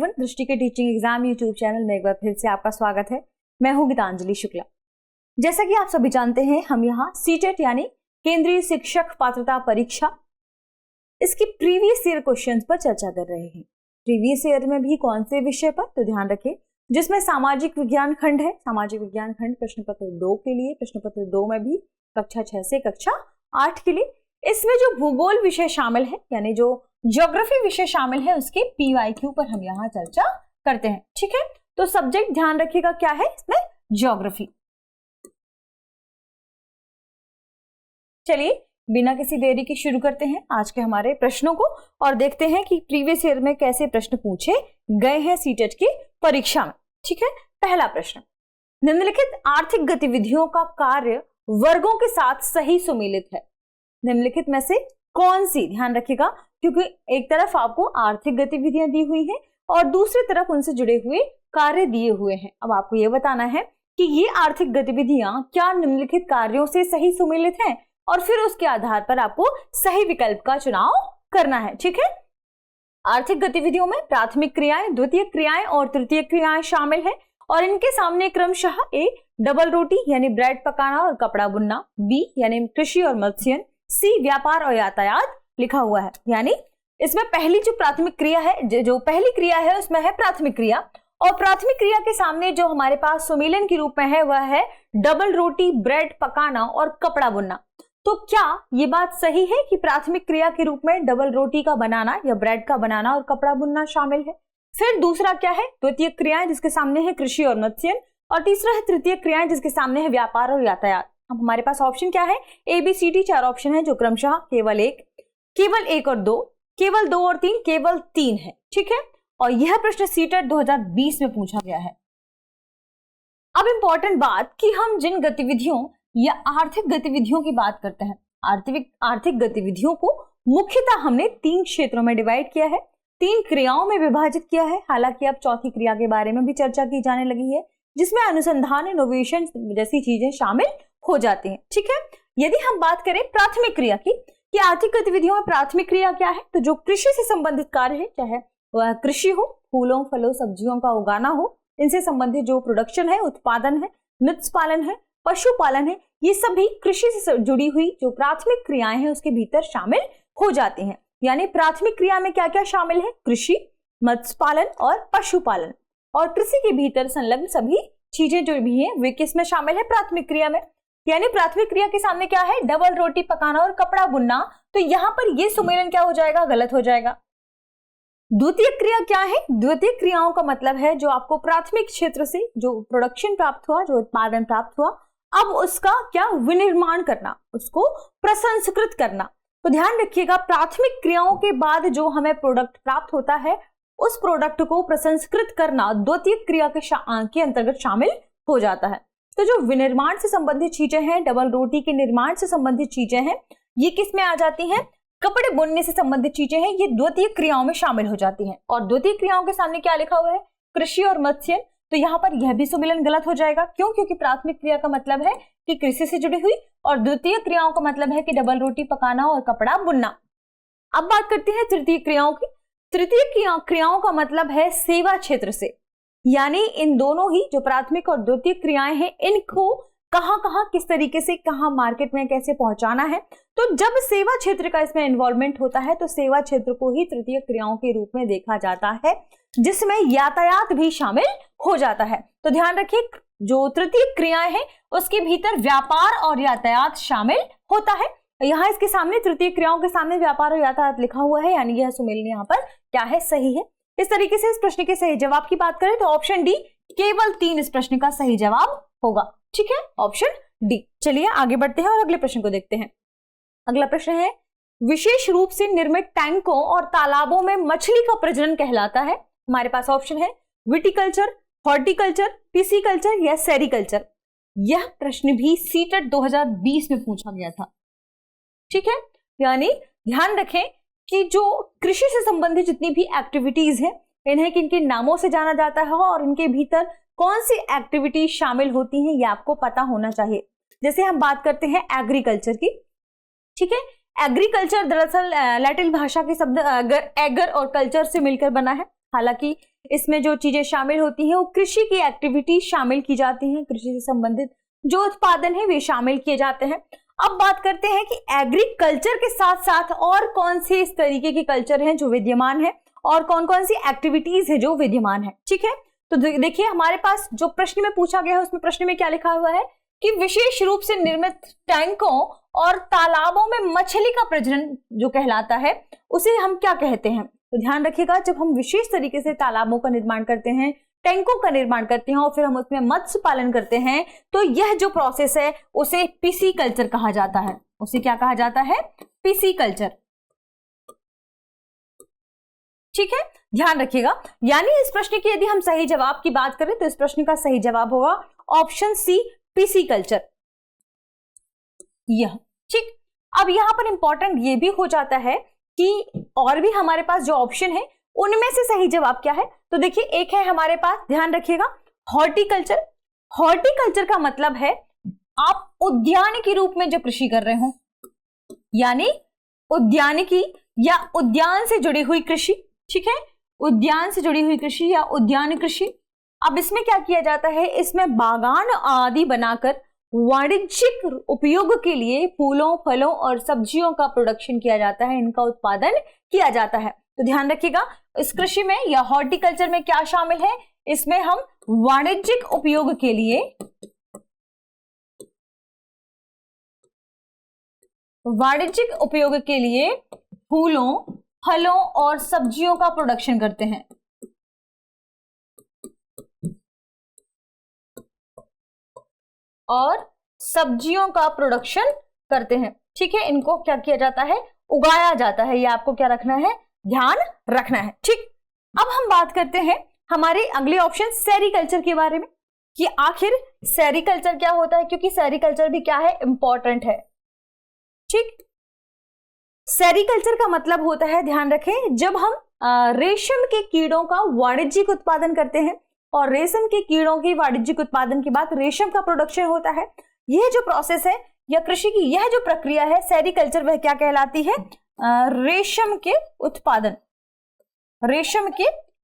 Everyone, दृष्टि के teaching exam YouTube channel में एक बार फिर से आपका स्वागत है। मैं हूं गीतांजलि शुक्ला। जैसा कि आप सभी जानते हैं, हम यहाँ सीटेट यानी केंद्रीय शिक्षक पात्रता परीक्षा, इसकी प्रीवियस ईयर क्वेश्चंस पर चर्चा कर रहे हैं। प्रीवियस ईयर में भी कौन से विषय पर, तो ध्यान रखें, जिसमें सामाजिक विज्ञान खंड है। सामाजिक विज्ञान खंड प्रश्न पत्र 2 के लिए, प्रश्न पत्र 2 में भी कक्षा 6 से कक्षा 8 के लिए। इसमें जो भूगोल विषय शामिल है यानी जो ज्योग्राफी विषय शामिल है, उसके PYQ पर हम यहाँ चर्चा करते हैं। ठीक है, तो सब्जेक्ट ध्यान रखिएगा क्या है इसमें, ज्योग्राफी। चलिए बिना किसी देरी के शुरू करते हैं आज के हमारे प्रश्नों को और देखते हैं कि प्रीवियस ईयर में कैसे प्रश्न पूछे गए हैं सीटेट की परीक्षा में। ठीक है, पहला प्रश्न, निम्नलिखित आर्थिक गतिविधियों का कार्य वर्गों के साथ सही सुमेलित है। निम्नलिखित में से कौन सी, ध्यान रखिएगा, क्योंकि एक तरफ आपको आर्थिक गतिविधियां दी हुई हैं और दूसरी तरफ उनसे जुड़े हुए कार्य दिए हुए हैं। अब आपको यह बताना है कि ये आर्थिक गतिविधियां क्या निम्नलिखित कार्यों से सही सुमेलित हैं और फिर उसके आधार पर आपको सही विकल्प का चुनाव करना है। ठीक है, आर्थिक गतिविधियों में प्राथमिक क्रियाएं, द्वितीयक क्रियाएं और तृतीयक क्रियाएं शामिल है और इनके सामने क्रमशः A डबल रोटी यानी ब्रेड पकाना और कपड़ा बुनना, B यानी कृषि और मत्स्य, C व्यापार और यातायात लिखा हुआ है। यानी इसमें पहली जो प्राथमिक क्रिया है, जो पहली क्रिया है उसमें है प्राथमिक क्रिया और प्राथमिक क्रिया के सामने जो हमारे पास सुमेलन के रूप में है वह है डबल रोटी, ब्रेड पकाना और कपड़ा बुनना। तो क्या ये बात सही है कि प्राथमिक क्रिया के रूप में डबल रोटी का बनाना या ब्रेड का बनाना और कपड़ा बुनना शामिल है? फिर दूसरा क्या है, द्वितीय क्रियाएं जिसके सामने है कृषि और मत्स्य, और तीसरा है तृतीय क्रियाएं जिसके सामने है व्यापार और यातायात। अब हमारे पास ऑप्शन क्या है, ABCD 4 ऑप्शन है जो क्रमशः केवल 1 और 2, केवल 2 और 3, केवल 3 है। ठीक है, और यह प्रश्न सीटेट 2020 में पूछा गया है। अब इंपॉर्टेंट बात कि हम जिन गतिविधियों या आर्थिक गतिविधियों की बात करते हैं, आर्थिक गतिविधियों को मुख्यतः हमने 3 क्षेत्रों में डिवाइड किया है, 3 क्रियाओं में विभाजित किया है। हालांकि अब चौथी क्रिया के बारे में भी चर्चा की जाने लगी है जिसमें अनुसंधान, इनोवेशन जैसी चीजें शामिल हो जाती हैं। ठीक है, यदि हम बात करें प्राथमिक क्रिया की कि आर्थिक गतिविधियों में प्राथमिक क्रिया क्या है, तो जो कृषि से संबंधित कार्य है, चाहे वह कृषि हो, फूलों फलों सब्जियों का उगाना हो, इनसे संबंधित जो प्रोडक्शन है, उत्पादन है, मत्स्य पालन है, पशुपालन है, ये सभी कृषि से जुड़ी हुई जो प्राथमिक क्रियाएं हैं उसके भीतर शामिल हो जाती हैं। यानी प्राथमिक क्रिया में क्या क्या शामिल है, कृषि, मत्स्य पालन और पशुपालन, और कृषि के भीतर संलग्न सभी चीजें जो भी हैं वे किस में शामिल है, प्राथमिक क्रिया में। यानी प्राथमिक क्रिया के सामने क्या है, डबल रोटी पकाना और कपड़ा बुनना, तो यहां पर ये सुमेलन क्या हो जाएगा, गलत हो जाएगा। द्वितीय क्रिया क्या है, द्वितीय क्रियाओं का मतलब है जो आपको प्राथमिक क्षेत्र से जो प्रोडक्शन प्राप्त हुआ, जो उत्पादन प्राप्त हुआ, अब उसका क्या विनिर्माण करना, उसको प्रसंस्कृत करना। तो ध्यान रखिएगा, प्राथमिक क्रियाओं के बाद जो हमें प्रोडक्ट प्राप्त होता है उस प्रोडक्ट को प्रसंस्कृत करना द्वितीय क्रिया के अंतर्गत शामिल हो जाता है। तो जो विनिर्माण से संबंधित चीजें हैं, डबल रोटी के निर्माण से संबंधित चीजें हैं, ये किस में आ जाती हैं, कपड़े बुनने से संबंधित चीजें हैं, ये द्वितीय क्रियाओं में शामिल हो जाती हैं। और द्वितीय क्रियाओं के सामने क्या लिखा हुआ है, कृषि और मत्स्य, तो यहाँ पर यह भी सुमेलन गलत हो जाएगा। क्यों? क्योंकि प्राथमिक क्रिया का मतलब है कि कृषि से जुड़ी हुई और द्वितीय क्रियाओं का मतलब है कि डबल रोटी पकाना और कपड़ा बुनना। अब बात करते हैं तृतीय क्रियाओं की। तृतीय क्रियाओं का मतलब है सेवा क्षेत्र से, यानी इन दोनों ही जो प्राथमिक और द्वितीय क्रियाएं हैं इनको कहां किस तरीके से कहां मार्केट में कैसे पहुंचाना है। तो जब सेवा क्षेत्र का इसमें इन्वॉल्वमेंट होता है तो सेवा क्षेत्र को ही तृतीय क्रियाओं के रूप में देखा जाता है, जिसमें यातायात भी शामिल हो जाता है। तो ध्यान रखिए, जो तृतीय क्रियाएं हैं उसके भीतर व्यापार और यातायात शामिल होता है। यहाँ इसके सामने तृतीय क्रियाओं के सामने व्यापार और यातायात लिखा हुआ है, यानी यह सुमेलन यहाँ पर क्या है, सही है। इस तरीके से इस प्रश्न के सही जवाब की बात करें तो ऑप्शन डी केवल 3 इस प्रश्न का सही जवाब होगा। ठीक है, ऑप्शन डी। चलिए आगे बढ़ते हैं और अगले प्रश्न को देखते हैं। अगला प्रश्न है, विशेष रूप से निर्मित टैंकों और तालाबों में मछली का प्रजनन कहलाता है। हमारे पास ऑप्शन है विटिकल्चर, हॉर्टिकल्चर, पिसिकल्चर या सेरिकल्चर। यह प्रश्न भी सीटेट 2020 में पूछा गया था। ठीक है, यानी ध्यान रखें कि जो कृषि से संबंधित जितनी भी एक्टिविटीज हैं इन्हें किन किन नामों से जाना जाता है और इनके भीतर कौन सी एक्टिविटीज शामिल होती हैं, ये आपको पता होना चाहिए। जैसे हम बात करते हैं एग्रीकल्चर की। ठीक है, एग्रीकल्चर दरअसल लैटिन भाषा के शब्द एगर और कल्चर से मिलकर बना है। हालांकि इसमें जो चीजें शामिल होती हैं वो कृषि की एक्टिविटी शामिल की जाती हैं, कृषि से संबंधित जो उत्पादन है वे शामिल किए जाते हैं। अब बात करते हैं कि एग्रीकल्चर के साथ साथ और कौन से इस तरीके के कल्चर हैं जो विद्यमान है और कौन कौन सी एक्टिविटीज है जो विद्यमान है। ठीक है, तो देखिए हमारे पास जो प्रश्न में पूछा गया है उसमें प्रश्न में क्या लिखा हुआ है कि विशेष रूप से निर्मित टैंकों और तालाबों में मछली का प्रजनन जो कहलाता है उसे हम क्या कहते हैं। तो ध्यान रखिएगा, जब हम विशेष तरीके से तालाबों का निर्माण करते हैं, टैंकों का निर्माण करते हैं और फिर हम उसमें मत्स्य पालन करते हैं, तो यह जो प्रोसेस है उसे पिसीकल्चर कहा जाता है। उसे क्या कहा जाता है? पिसीकल्चर। ठीक है, ध्यान रखिएगा। यानी इस प्रश्न की यदि हम सही जवाब की बात करें तो इस प्रश्न का सही जवाब होगा ऑप्शन सी, पिसीकल्चर। यह ठीक। अब यहां पर इंपॉर्टेंट ये भी हो जाता है कि और भी हमारे पास जो ऑप्शन है उनमें से सही जवाब क्या है। तो देखिए एक है हमारे पास, ध्यान रखिएगा, हॉर्टिकल्चर। हॉर्टिकल्चर का मतलब है आप उद्यान के रूप में जो कृषि कर रहे हो, यानी उद्यानिकी या उद्यान से जुड़ी हुई कृषि। ठीक है, उद्यान से जुड़ी हुई कृषि या उद्यान कृषि। अब इसमें क्या किया जाता है, इसमें बागान आदि बनाकर वाणिज्यिक उपयोग के लिए फूलों, फलों और सब्जियों का प्रोडक्शन किया जाता है, इनका उत्पादन किया जाता है। तो ध्यान रखिएगा, इस कृषि में या हॉर्टिकल्चर में क्या शामिल है, इसमें हम वाणिज्यिक उपयोग के लिए फूलों, फलों और सब्जियों का प्रोडक्शन करते हैं। और सब्जियों का प्रोडक्शन करते हैं। ठीक है, इनको क्या किया जाता है, उगाया जाता है। ये आपको क्या रखना है, ध्यान रखना है। ठीक, अब हम बात करते हैं हमारे अगले ऑप्शन सेरीकल्चर के बारे में कि आखिर सेरीकल्चर क्या होता है, क्योंकि सेरीकल्चर भी क्या है, इंपॉर्टेंट है। ठीक, सेरीकल्चर का मतलब होता है, ध्यान रखें, जब हम रेशम के कीड़ों का वाणिज्यिक उत्पादन करते हैं और रेशम के कीड़ों की वाणिज्यिक उत्पादन के बाद रेशम का प्रोडक्शन होता है। यह जो प्रोसेस है या कृषि की यह जो प्रक्रिया है सेरीकल्चर, वह क्या कहलाती है, रेशम के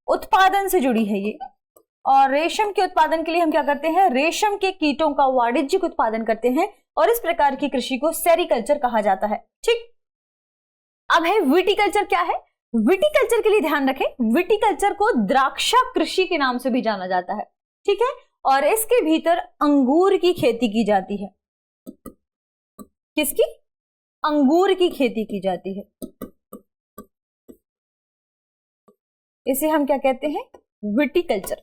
उत्पादन से जुड़ी है ये। और रेशम के उत्पादन के लिए हम क्या करते हैं, रेशम के कीटों का वाणिज्यिक उत्पादन करते हैं और इस प्रकार की कृषि को सेरीकल्चर कहा जाता है। ठीक, अब है विटिकल्चर। क्या है विटिकल्चर के लिए ध्यान रखें, विटिकल्चर को द्राक्षा कृषि के नाम से भी जाना जाता है। ठीक है, और इसके भीतर अंगूर की खेती की जाती है। किसकी? अंगूर की खेती की जाती है। इसे हम क्या कहते हैं, विटिकल्चर।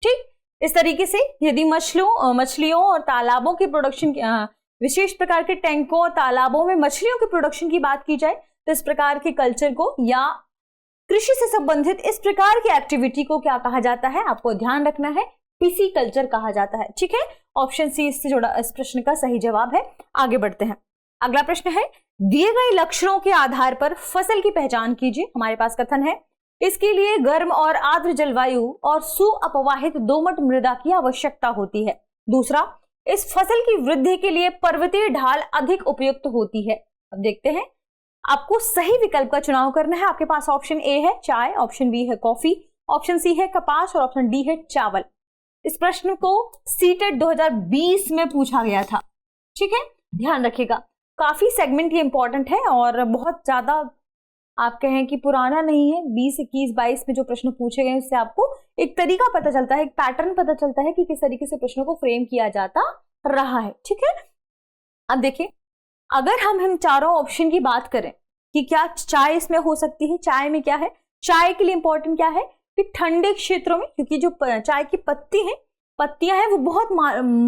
ठीक, इस तरीके से यदि मछलियों और तालाबों के प्रोडक्शन, विशेष प्रकार के टैंकों और तालाबों में मछलियों के प्रोडक्शन की बात की जाए तो इस प्रकार के कल्चर को या कृषि से संबंधित इस प्रकार की एक्टिविटी को क्या कहा जाता है, आपको ध्यान रखना है, पिसीकल्चर कहा जाता है। ठीक है, ऑप्शन सी इससे जुड़ा इस प्रश्न का सही जवाब है। आगे बढ़ते हैं, अगला प्रश्न है, दिए गए लक्षणों के आधार पर फसल की पहचान कीजिए। हमारे पास कथन है, इसके लिए गर्म और आर्द्र जलवायु और सुअपवाहित दोमट मृदा की आवश्यकता होती है। दूसरा, इस फसल की वृद्धि के लिए पर्वतीय ढाल अधिक उपयुक्त होती है। अब देखते हैं, आपको सही विकल्प का चुनाव करना है। आपके पास ऑप्शन ए है चाय, ऑप्शन बी है कॉफी, ऑप्शन सी है कपास और ऑप्शन डी है चावल। इस प्रश्न को सीटेट 2020 में पूछा गया था। ठीक है, ध्यान रखिएगा, काफी सेगमेंट ये इंपॉर्टेंट है और बहुत ज्यादा आप कहें कि पुराना नहीं है। 20, 21, 22 में जो प्रश्न पूछे गए उससे आपको एक तरीका पता चलता है, एक पैटर्न पता चलता है कि किस तरीके से प्रश्नों को फ्रेम किया जाता रहा है। ठीक है, अब देखिए, अगर हम चारों ऑप्शन की बात करें कि क्या चाय इसमें हो सकती है, चाय में क्या है, चाय के लिए इंपॉर्टेंट क्या है कि ठंडे क्षेत्रों में, क्योंकि जो चाय की पत्तियां हैं वो बहुत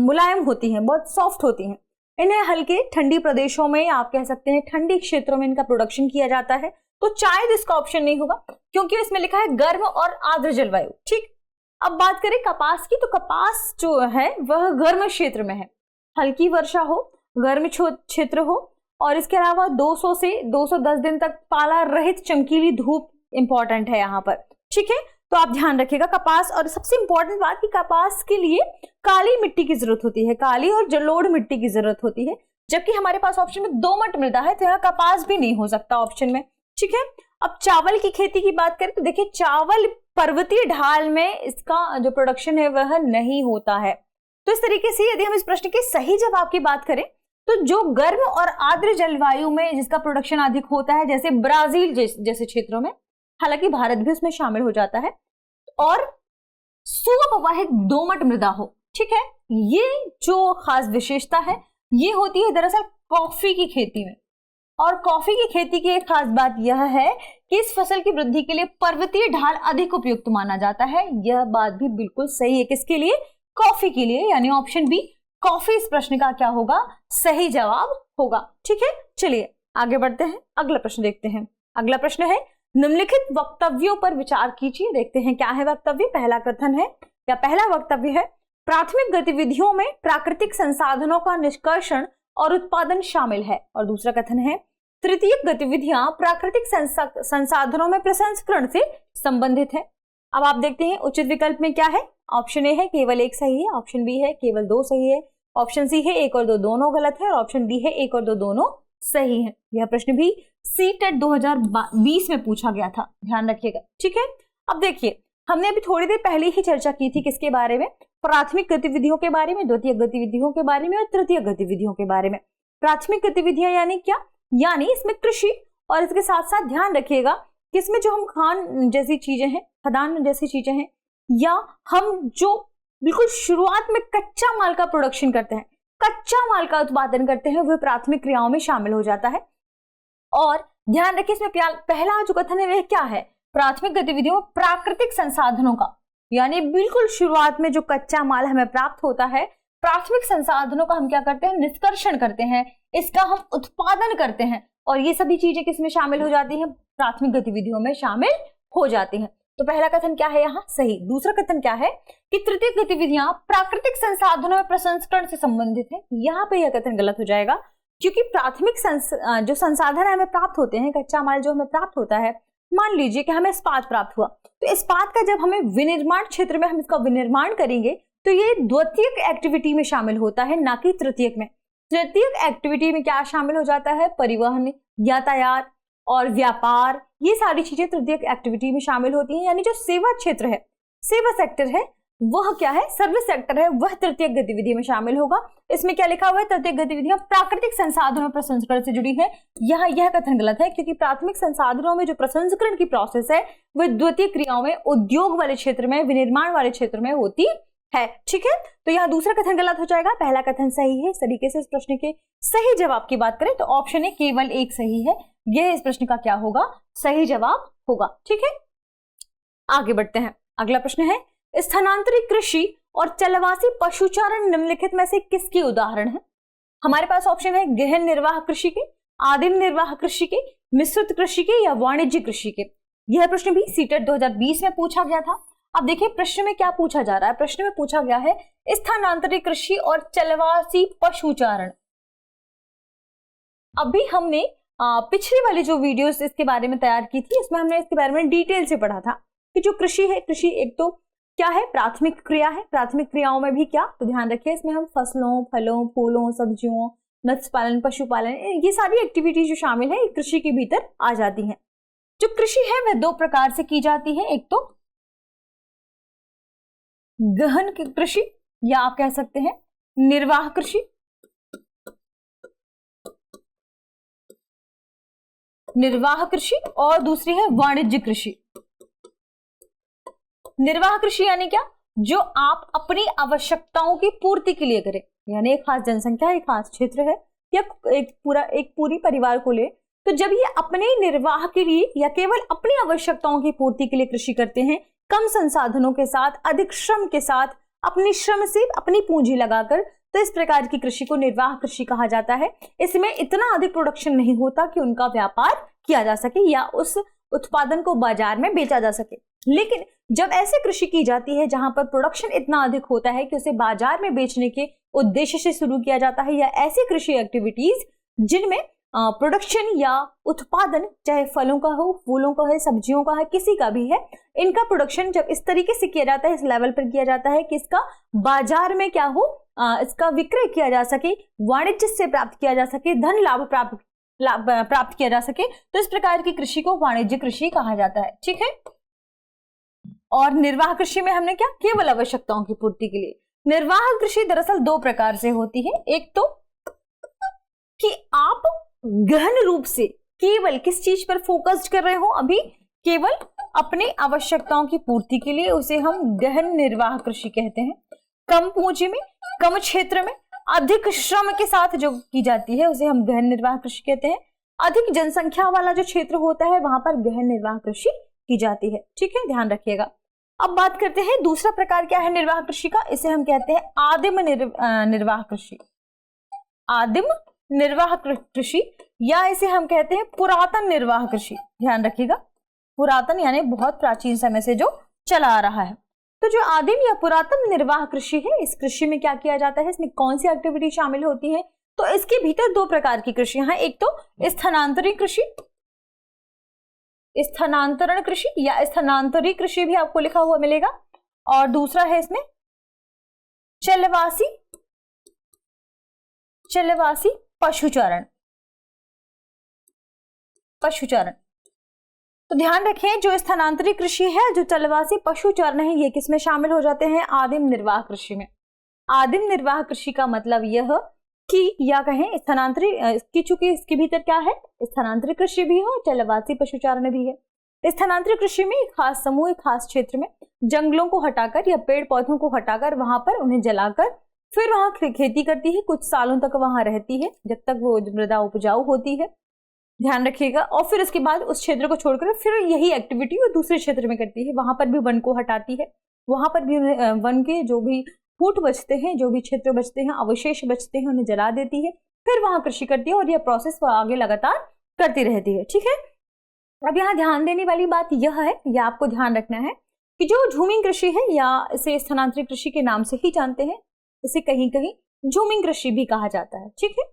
मुलायम होती हैं, बहुत सॉफ्ट होती हैं, इन्हें हल्के ठंडी प्रदेशों में, आप कह सकते हैं ठंडे क्षेत्रों में इनका प्रोडक्शन किया जाता है। तो चाय इसका ऑप्शन नहीं होगा क्योंकि इसमें लिखा है गर्म और आर्द्र जलवायु। ठीक, अब बात करें कपास की, तो कपास जो है वह गर्म क्षेत्र में है, हल्की वर्षा हो, गर्म क्षेत्र हो और इसके अलावा 200 से 210 दिन तक पाला रहित चमकीली धूप इंपॉर्टेंट है यहाँ पर। ठीक है, तो आप ध्यान रखिएगा कपास, और सबसे इंपॉर्टेंट बात कि कपास के लिए काली मिट्टी की जरूरत होती है, काली और जलोढ़ मिट्टी की जरूरत होती है, जबकि हमारे पास ऑप्शन में दोमट मृदा है, तो यहाँ कपास भी नहीं हो सकता ऑप्शन में। ठीक है, अब चावल की खेती की बात करें तो देखिए चावल पर्वतीय ढाल में इसका जो प्रोडक्शन है वह नहीं होता है। तो इस तरीके से यदि हम इस प्रश्न के सही जवाब की बात करें तो जो गर्म और आर्द्र जलवायु में जिसका प्रोडक्शन अधिक होता है, जैसे ब्राजील जैसे क्षेत्रों में, हालांकि भारत भी उसमें शामिल हो जाता है, और सुप्रवाहित दोमट मृदा हो, ठीक है, ये जो खास विशेषता है ये होती है दरअसल कॉफी की खेती में। और कॉफी की खेती की एक खास बात यह है कि इस फसल की वृद्धि के लिए पर्वतीय ढाल अधिक उपयुक्त माना जाता है। यह बात भी बिल्कुल सही है, किसके लिए? कॉफी के लिए, यानी ऑप्शन बी कॉफी इस प्रश्न का क्या होगा? सही जवाब होगा। ठीक है, चलिए आगे बढ़ते हैं, अगला प्रश्न देखते हैं। अगला प्रश्न है निम्नलिखित वक्तव्यों पर विचार कीजिए। देखते हैं क्या है वक्तव्य। पहला कथन है या पहला वक्तव्य है प्राथमिक गतिविधियों में प्राकृतिक संसाधनों का निष्कर्षण और उत्पादन शामिल है। और दूसरा कथन है तृतीयक गतिविधियां प्राकृतिक संसाधनों में प्रसंस्करण से संबंधित है। अब आप देखते हैं उचित विकल्प में क्या है। ऑप्शन ए है केवल एक सही है, ऑप्शन बी है केवल दो सही है, ऑप्शन सी है एक और दो दोनों गलत है, और ऑप्शन डी है एक और दो दोनों सही है। यह प्रश्न भी सीटेट 2020 में पूछा गया था, ध्यान रखिएगा। ठीक है, अब देखिए हमने अभी थोड़ी देर पहले ही चर्चा की थी किसके बारे में? प्राथमिक गतिविधियों के बारे में, द्वितीयक गतिविधियों के बारे में और तृतीयक गतिविधियों के बारे में। प्राथमिक गतिविधियां यानी क्या? यानी इसमें कृषि, और इसके साथ साथ ध्यान रखिएगा कि इसमें जो हम खान जैसी चीजें हैं, खदान जैसी चीजें हैं, या हम जो बिल्कुल शुरुआत में कच्चा माल का प्रोडक्शन करते हैं, कच्चा माल का उत्पादन करते हैं, वह प्राथमिक क्रियाओं में शामिल हो जाता है। और ध्यान रखिए इसमें पहला जो कथन है वह क्या है? प्राथमिक गतिविधियों में प्राकृतिक संसाधनों का, यानी बिल्कुल शुरुआत में जो कच्चा माल हमें प्राप्त होता है, प्राथमिक संसाधनों का हम क्या करते हैं? निष्कर्षण करते हैं, इसका हम उत्पादन करते हैं, और ये सभी चीजें किसमें शामिल हो जाती हैं? प्राथमिक गतिविधियों में शामिल हो जाती हैं। तो पहला कथन क्या है यहाँ? सही। दूसरा कथन क्या है कि तृतीयक गतिविधियां प्राकृतिक संसाधनों में प्रसंस्करण से संबंधित है। यहाँ पे यह कथन गलत हो जाएगा, क्योंकि प्राथमिक जो संसाधन हमें प्राप्त होते हैं, कच्चा माल जो हमें प्राप्त होता है, मान लीजिए कि हमें इस्पात प्राप्त हुआ, तो इस्पात का जब हमें विनिर्माण क्षेत्र में हम इसका विनिर्माण करेंगे तो ये द्वितीयक एक्टिविटी में शामिल होता है, ना कि तृतीयक में। तृतीयक एक्टिविटी में क्या शामिल हो जाता है? परिवहन, यातायात और व्यापार, ये सारी चीजें तृतीयक एक्टिविटी में शामिल होती हैं। यानी जो सेवा क्षेत्र है, सेवा सेक्टर है, वह क्या है? सर्विस सेक्टर है, वह तृतीयक गतिविधि में शामिल होगा। इसमें क्या लिखा हुआ है? तृतीयक गतिविधियां प्राकृतिक संसाधनों प्रसंस्करण से जुड़ी है। यह कथन गलत है, क्योंकि प्राथमिक संसाधनों में जो प्रसंस्करण की प्रोसेस है वह द्वितीयक क्रियाओं में, उद्योग वाले क्षेत्र में, विनिर्माण वाले क्षेत्र में होती है। ठीक है, तो यहाँ दूसरा कथन गलत हो जाएगा, पहला कथन सही है। इस तरीके से इस प्रश्न के सही जवाब की बात करें तो ऑप्शन ए केवल एक सही है, यह इस प्रश्न का क्या होगा? सही जवाब होगा। ठीक है, आगे बढ़ते हैं। अगला प्रश्न है स्थानांतरित कृषि और चलवासी पशुचारण निम्नलिखित में से किसके उदाहरण है? हमारे पास ऑप्शन है गहन निर्वाह कृषि के, आदिम निर्वाह कृषि के, मिश्रित कृषि के या वाणिज्य कृषि के। यह प्रश्न भी सीटेट 2020 में पूछा गया था। अब देखिए प्रश्न में क्या पूछा जा रहा है। प्रश्न में पूछा गया है स्थानांतरित कृषि और चलवासी पशुचारण। अभी हमने पिछली वाली जो वीडियोस इसके बारे में तैयार की थी, इसमें हमने इसके बारे में डिटेल से पढ़ा था कि जो कृषि है, कृषि एक तो क्या है? प्राथमिक क्रिया है। प्राथमिक क्रियाओं में भी क्या? तो ध्यान रखिए इसमें हम फसलों, फलों, फूलों, सब्जियों, मत्स्य पालन, पशुपालन, ये सारी एक्टिविटी जो शामिल है कृषि के भीतर आ जाती हैं। जो कृषि है वह दो प्रकार से की जाती है, एक तो गहन कृषि या आप कह सकते हैं निर्वाह कृषि, निर्वाह कृषि, और दूसरी है वाणिज्य कृषि। निर्वाह कृषि यानी क्या? जो आप अपनी आवश्यकताओं की पूर्ति के लिए करें, यानी एक खास जनसंख्या, एक खास क्षेत्र है या एक पूरी परिवार को ले, तो जब ये अपने निर्वाह के लिए या केवल अपनी आवश्यकताओं की पूर्ति के लिए कृषि करते हैं, कम संसाधनों के साथ, अधिक श्रम के साथ, अपनी श्रम से अपनी पूंजी लगाकर, तो इस प्रकार की कृषि को निर्वाह कृषि कहा जाता है। इसमें इतना अधिक प्रोडक्शन नहीं होता कि उनका व्यापार किया जा सके या उस उत्पादन को बाजार में बेचा जा सके। लेकिन जब ऐसी कृषि की जाती है जहां पर प्रोडक्शन इतना अधिक होता है कि उसे बाजार में बेचने के उद्देश्य से शुरू किया जाता है, या ऐसी कृषि एक्टिविटीज जिनमें प्रोडक्शन या उत्पादन चाहे फलों का हो, फूलों का है, सब्जियों का है, किसी का भी है, इनका प्रोडक्शन जब इस तरीके से किया जाता है, इस लेवल पर किया जाता है कि इसका बाजार में क्या हो, इसका विक्रय किया जा सके, वाणिज्य से प्राप्त किया जा सके, धन लाभ प्राप्त किया जा सके, तो इस प्रकार की कृषि को वाणिज्य कृषि कहा जाता है। ठीक है, और निर्वाह कृषि में हमने क्या, केवल आवश्यकताओं की पूर्ति के लिए। निर्वाह कृषि दरअसल दो प्रकार से होती है। एक तो कि आप गहन रूप से केवल किस चीज पर फोकस्ड कर रहे हो, अभी केवल अपनी आवश्यकताओं की पूर्ति के लिए, उसे हम गहन निर्वाह कृषि कहते हैं। कम पूंजी में, कम क्षेत्र में, अधिक श्रम के साथ जो की जाती है उसे हम गहन निर्वाह कृषि कहते हैं। अधिक जनसंख्या वाला जो क्षेत्र होता है वहां पर गहन निर्वाह कृषि की जाती है। ठीक है, ध्यान रखिएगा। अब बात करते हैं दूसरा प्रकार क्या है निर्वाह कृषि का, इसे हम कहते हैं आदिम निर्वाह कृषि। आदिम निर्वाह कृषि या इसे हम कहते हैं पुरातन निर्वाह कृषि। ध्यान रखिएगा, पुरातन यानी बहुत प्राचीन समय से जो चला आ रहा है। तो जो आदिम या पुरातन निर्वाह कृषि है, इस कृषि में क्या किया जाता है, इसमें कौन सी एक्टिविटी शामिल होती है, तो इसके भीतर दो प्रकार की कृषि हैं। एक तो स्थानांतरित कृषि, स्थानांतरण कृषि या स्थानांतरित कृषि भी आपको लिखा हुआ मिलेगा, और दूसरा है इसमें चलवासी पशुचारण। तो ध्यान रखें, जो स्थानांतरित कृषि है, जो चलवासी पशुचारण है, ये किसमें शामिल हो जाते हैं, आदिम निर्वाह कृषि में। आदिम निर्वाह कृषि का मतलब यह कि या कहें स्थानांतरित, चूंकि इसके भीतर क्या है, स्थानांतरित कृषि भी है, चलवासी पशुचारण भी है। स्थानांतरित कृषि में एक खास समूह, एक खास क्षेत्र में जंगलों को हटाकर या पेड़ पौधों को हटाकर वहां पर उन्हें जलाकर फिर वहां खेती करती है, कुछ सालों तक वहां रहती है जब तक वो मृदा उपजाऊ होती है। ध्यान रखिएगा। और फिर उसके बाद उस क्षेत्र को छोड़कर फिर यही एक्टिविटी वो दूसरे क्षेत्र में करती है, वहां पर भी वन को हटाती है, वहां पर भी वन के जो भी फूट बचते हैं, जो भी क्षेत्र बचते हैं, अवशेष बचते हैं, उन्हें जला देती है, फिर वहां कृषि करती है और यह प्रोसेस आगे लगातार करती रहती है। ठीक है, अब यहाँ ध्यान देने वाली बात यह है, या आपको ध्यान रखना है कि जो झूमिंग कृषि है, या इसे स्थानांतरित कृषि के नाम से ही जानते हैं, इसे कहीं कहीं झूमिंग कृषि भी कहा जाता है। ठीक है,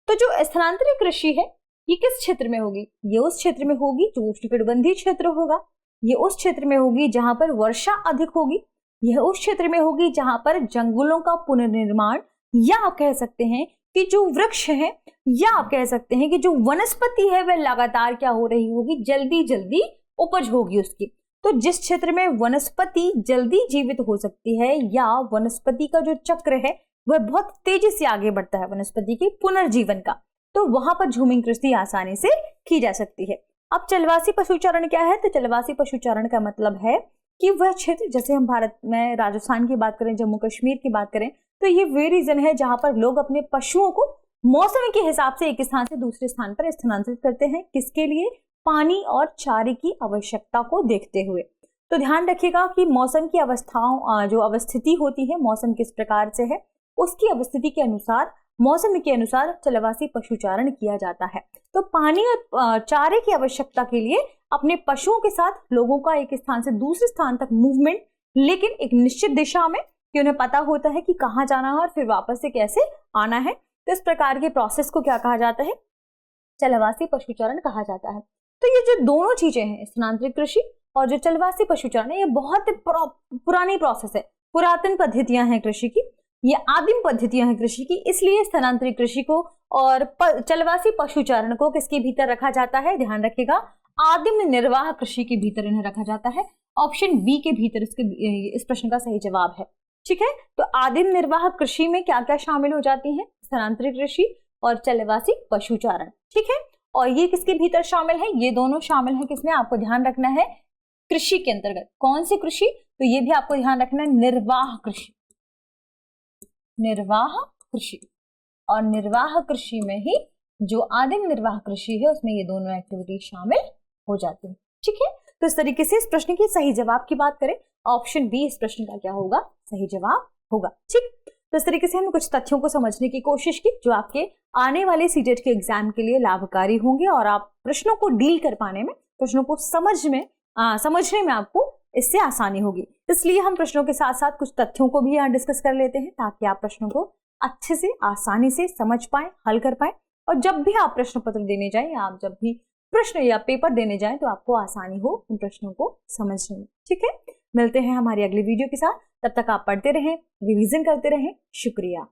तो जो स्थानांतरित कृषि है ये किस क्षेत्र में होगी, ये उस क्षेत्र में होगी जो उष्णकटिबंधीय क्षेत्र होगा, ये उस क्षेत्र में होगी जहां पर वर्षा अधिक होगी, यह उस क्षेत्र में होगी जहां पर जंगलों का पुनर्निर्माण, या आप कह सकते हैं कि जो वृक्ष है, या आप कह सकते हैं कि जो वनस्पति है वह लगातार क्या हो रही होगी, जल्दी जल्दी उपज होगी उसकी। तो जिस क्षेत्र में वनस्पति जल्दी जीवित हो सकती है, या वनस्पति का जो चक्र है वह बहुत तेजी से आगे बढ़ता है, वनस्पति के पुनर्जीवन का, तो वहां पर झूमिंग कृषि आसानी से की जा सकती है। अब चलवासी पशुचारण क्या है, तो चलवासी पशुचारण का मतलब है कि वह क्षेत्र, जैसे हम भारत में राजस्थान की बात करें, जम्मू कश्मीर की बात करें, तो ये वे रीजन है जहां पर लोग अपने पशुओं को मौसम के हिसाब से एक स्थान से दूसरे स्थान पर स्थानांतरित करते हैं। किसके लिए, पानी और चारे की आवश्यकता को देखते हुए। तो ध्यान रखिएगा कि मौसम की अवस्थाओं, जो अवस्थिति होती है, मौसम किस प्रकार से है, उसकी अवस्थिति के अनुसार, मौसम के अनुसार चलवासी पशुचारण किया जाता है। तो पानी और चारे की आवश्यकता के लिए अपने पशुओं के साथ लोगों का एक स्थान से दूसरे स्थान तक मूवमेंट, लेकिन एक निश्चित दिशा में, कि उन्हें पता होता है कि कहाँ जाना है और फिर वापस से कैसे आना है। तो इस प्रकार के प्रोसेस को क्या कहा जाता है, चलवासी पशुचारण कहा जाता है। तो ये जो दोनों चीजें हैं, स्थानांतरित कृषि और जो चलवासी पशुचारण है, ये बहुत पुरानी प्रोसेस है, पुरातन पद्धतियां हैं कृषि की, ये आदिम पद्धतियां हैं कृषि की। इसलिए स्थानांतरित कृषि को और चलवासी पशुचारण को किसके भीतर रखा जाता है, ध्यान रखिएगा, आदिम निर्वाह कृषि के भीतर इन्हें रखा जाता है। ऑप्शन बी के भीतर इस प्रश्न का सही जवाब है। ठीक है, तो आदिम निर्वाह कृषि में क्या क्या शामिल हो जाती है, स्थानांतरित कृषि और चलवासी पशुचारण। ठीक है, और ये किसके भीतर शामिल है, ये दोनों शामिल है किसमें, आपको ध्यान रखना है कृषि के अंतर्गत। कौन सी कृषि, तो ये भी आपको ध्यान रखना है, निर्वाह कृषि। निर्वाह कृषि, और निर्वाह कृषि में ही जो आदिम निर्वाह कृषि है उसमें ये दोनों एक्टिविटी शामिल हो जाती है। ठीक है, तो इस तरीके से इस प्रश्न के सही जवाब की बात करें, ऑप्शन बी इस प्रश्न का क्या होगा, सही जवाब होगा। ठीक, तो इस तरीके से हमने कुछ तथ्यों को समझने की कोशिश की जो आपके आने वाले सीटेट के एग्जाम के लिए लाभकारी होंगे, और आप प्रश्नों को डील कर पाने में, प्रश्नों को समझने में आपको इससे आसानी होगी। इसलिए हम प्रश्नों के साथ साथ कुछ तथ्यों को भी यहाँ डिस्कस कर लेते हैं, ताकि आप प्रश्नों को अच्छे से, आसानी से समझ पाए, हल कर पाए, और जब भी आप प्रश्न पत्र देने जाएं, आप जब भी प्रश्न या पेपर देने जाएं, तो आपको आसानी हो उन प्रश्नों को समझने में। ठीक है, मिलते हैं हमारी अगली वीडियो के साथ, तब तक आप पढ़ते रहें, रिवीजन करते रहें। शुक्रिया।